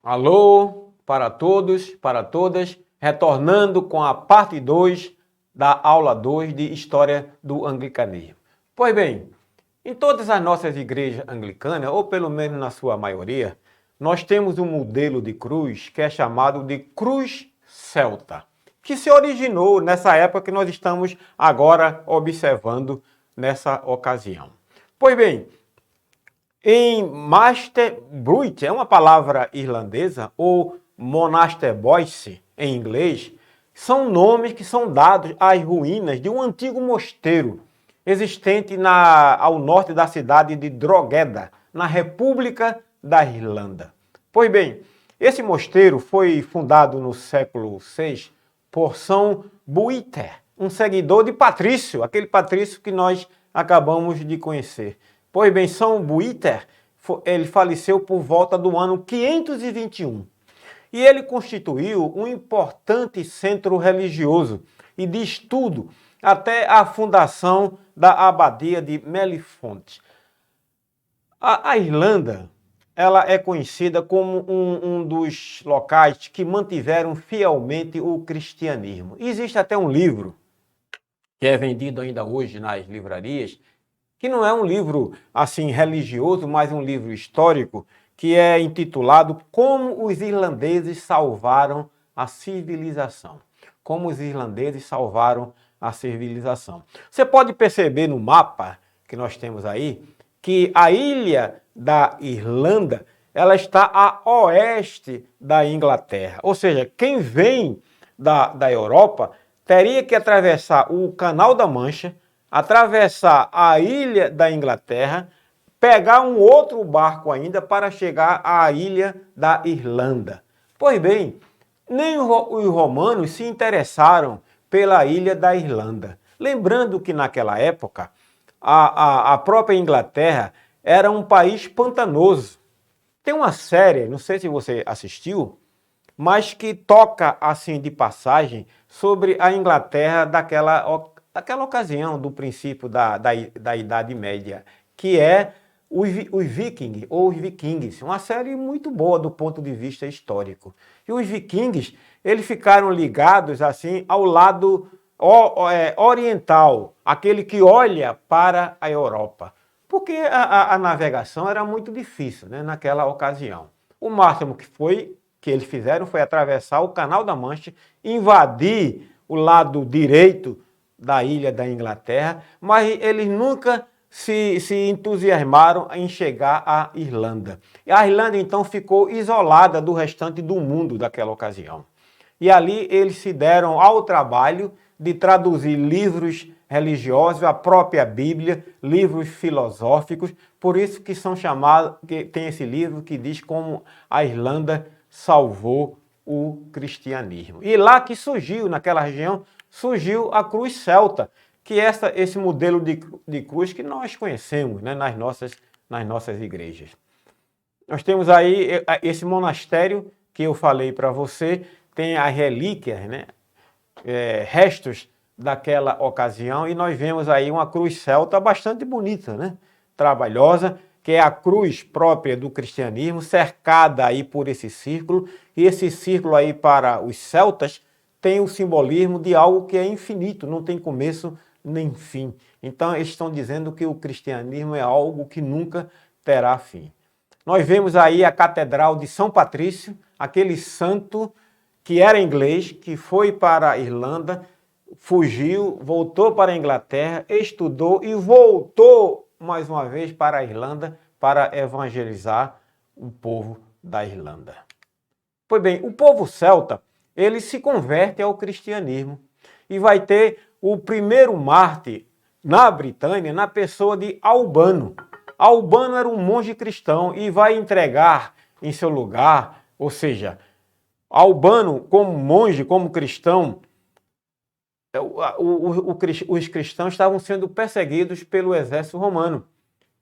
Alô, para todos, para todas, retornando com a parte 2 da aula 2 de História do Anglicanismo. Pois bem, em todas as nossas igrejas anglicanas, ou pelo menos na sua maioria, nós temos um modelo de cruz que é chamado de cruz celta, que se originou nessa época que nós estamos agora observando nessa ocasião. Pois bem, em Masterbruit, é uma palavra irlandesa, ou Monasterboice em inglês, são nomes que são dados às ruínas de um antigo mosteiro existente ao norte da cidade de Drogheda, na República da Irlanda. Pois bem, esse mosteiro foi fundado no século VI por São Buiter, um seguidor de Patrício, aquele Patrício que nós acabamos de conhecer. Pois bem, São Buiter, ele faleceu por volta do ano 521. E ele constituiu um importante centro religioso e de estudo até a fundação da abadia de Melifonte. A Irlanda, ela é conhecida como um dos locais que mantiveram fielmente o cristianismo. Existe até um livro que é vendido ainda hoje nas livrarias, que não é um livro assim religioso, mas um livro histórico, que é intitulado Como os Irlandeses Salvaram a Civilização. Como os irlandeses salvaram a civilização. Você pode perceber no mapa que nós temos aí, que a ilha da Irlanda, ela está a oeste da Inglaterra. Ou seja, quem vem da Europa teria que atravessar o Canal da Mancha, atravessar a ilha da Inglaterra, pegar um outro barco ainda para chegar à ilha da Irlanda. Pois bem, nem os romanos se interessaram pela ilha da Irlanda. Lembrando que naquela época, a própria Inglaterra era um país pantanoso. Tem uma série, não sei se você assistiu, mas que toca assim de passagem sobre a Inglaterra daquela ocasião, do princípio da Idade Média, que é os Vikings, ou os Vikings, uma série muito boa do ponto de vista histórico. E os Vikings, eles ficaram ligados assim ao lado oriental, aquele que olha para a Europa, porque a navegação era muito difícil, né, naquela ocasião. O máximo que eles fizeram foi atravessar o Canal da Mancha, invadir o lado direito da ilha da Inglaterra, mas eles nunca se entusiasmaram em chegar à Irlanda. E a Irlanda, então, ficou isolada do restante do mundo daquela ocasião. E ali eles se deram ao trabalho de traduzir livros religiosos, a própria Bíblia, livros filosóficos, por isso que são chamados, que tem esse livro que diz como a Irlanda salvou o cristianismo. E lá que surgiu, naquela região, surgiu a cruz celta, que é esse modelo de cruz que nós conhecemos, né, nas nossas igrejas. Nós temos aí esse monastério que eu falei para você, tem as relíquias, né, restos daquela ocasião, e nós vemos aí uma cruz celta bastante bonita, né, trabalhosa, que é a cruz própria do cristianismo, cercada aí por esse círculo, e esse círculo aí para os celtas tem o simbolismo de algo que é infinito, não tem começo nem fim. Então eles estão dizendo que o cristianismo é algo que nunca terá fim. Nós vemos aí a Catedral de São Patrício, aquele santo que era inglês, que foi para a Irlanda, fugiu, voltou para a Inglaterra, estudou e voltou mais uma vez para a Irlanda para evangelizar o povo da Irlanda. Pois bem, o povo celta, ele se converte ao cristianismo e vai ter o primeiro mártir na Britânia na pessoa de Albano. Albano era um monge cristão e vai entregar em seu lugar, ou seja, Albano como monge, como cristão, os cristãos estavam sendo perseguidos pelo exército romano.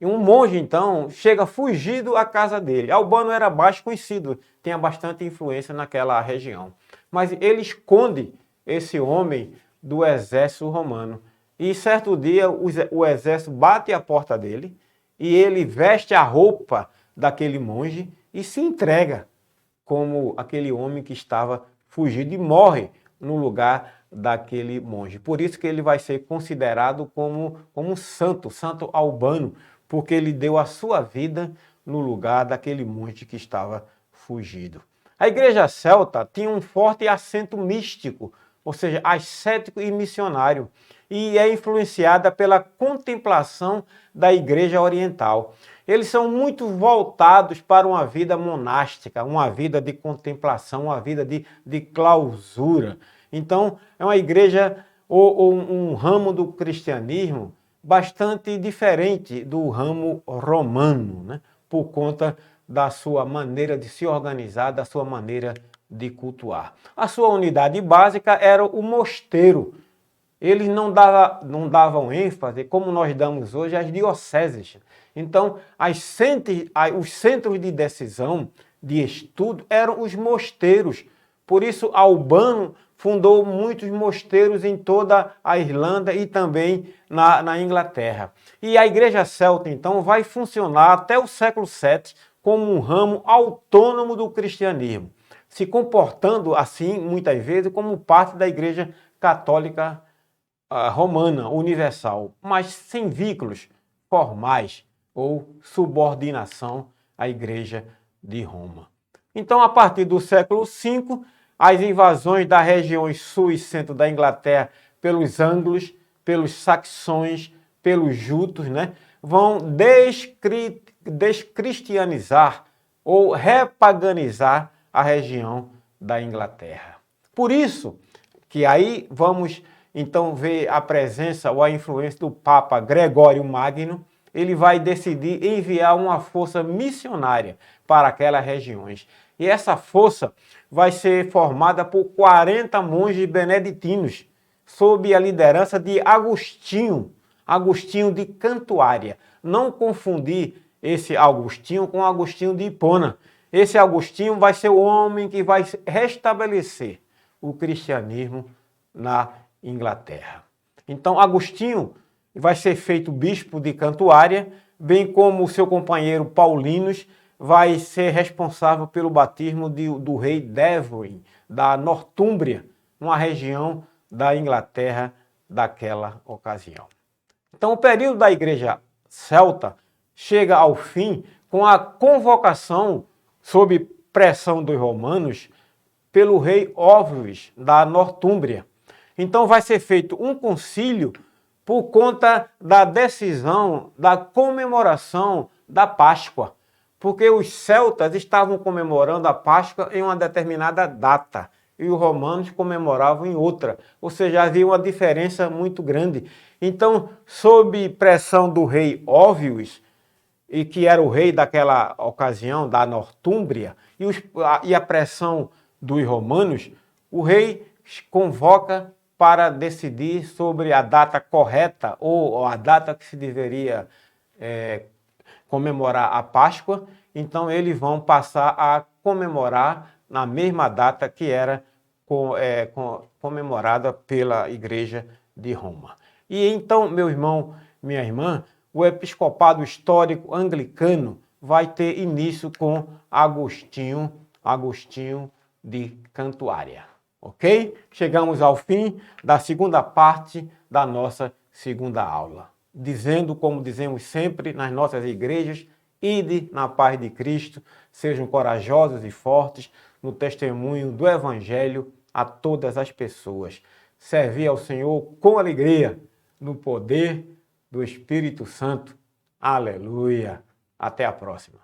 E um monge, então, chega fugido à casa dele. Albano era baixo conhecido, tinha bastante influência naquela região. Mas ele esconde esse homem do exército romano. E certo dia o exército bate à porta dele e ele veste a roupa daquele monge e se entrega como aquele homem que estava fugido e morre no lugar daquele monge. Por isso que ele vai ser considerado como um santo, Santo Albano, porque ele deu a sua vida no lugar daquele monge que estava fugido. A igreja celta tinha um forte acento místico, ou seja, ascético e missionário, e é influenciada pela contemplação da igreja oriental. Eles são muito voltados para uma vida monástica, uma vida de contemplação, uma vida de clausura. Então, é uma igreja ou um ramo do cristianismo bastante diferente do ramo romano, né? Por conta da sua maneira de se organizar, da sua maneira de cultuar. A sua unidade básica era o mosteiro. Eles não davam ênfase, como nós damos hoje, às dioceses. Então, os centros de decisão, de estudo, eram os mosteiros. Por isso, Albano fundou muitos mosteiros em toda a Irlanda e também na Inglaterra. E a igreja celta, então, vai funcionar até o século VII como um ramo autônomo do cristianismo, se comportando assim, muitas vezes, como parte da igreja católica romana, universal, mas sem vínculos formais ou subordinação à igreja de Roma. Então, a partir do século V, as invasões das regiões sul e centro da Inglaterra pelos anglos, pelos saxões, pelos jutos, né, vão descristianizar ou repaganizar a região da Inglaterra. Por isso que aí vamos então ver a presença ou a influência do Papa Gregório Magno. Ele vai decidir enviar uma força missionária para aquelas regiões. E essa força vai ser formada por 40 monges beneditinos, sob a liderança de Agostinho de Cantuária. Não confundir esse Agostinho com Agostinho de Hipona. Esse Agostinho vai ser o homem que vai restabelecer o cristianismo na Inglaterra. Então, Agostinho vai ser feito bispo de Cantuária, bem como o seu companheiro Paulinus vai ser responsável pelo batismo do rei Dévorin, da Nortúmbria, uma região da Inglaterra daquela ocasião. Então, o período da igreja celta chega ao fim com a convocação, sob pressão dos romanos, pelo rei Óvius, da Nortúmbria. Então, vai ser feito um concílio por conta da decisão da comemoração da Páscoa, porque os celtas estavam comemorando a Páscoa em uma determinada data e os romanos comemoravam em outra, ou seja, havia uma diferença muito grande. Então, sob pressão do rei Óvius, e que era o rei daquela ocasião, da Nortúmbria, e a pressão dos romanos, o rei convoca para decidir sobre a data correta ou a data que se deveria comemorar a Páscoa. Então eles vão passar a comemorar na mesma data que era comemorada pela Igreja de Roma. E então, meu irmão, minha irmã, o episcopado histórico anglicano vai ter início com Agostinho de Cantuária. Ok? Chegamos ao fim da segunda parte da nossa segunda aula. Dizendo, como dizemos sempre nas nossas igrejas, ide na paz de Cristo, sejam corajosos e fortes no testemunho do Evangelho a todas as pessoas. Servir ao Senhor com alegria, no poder do Espírito Santo. Aleluia! Até a próxima.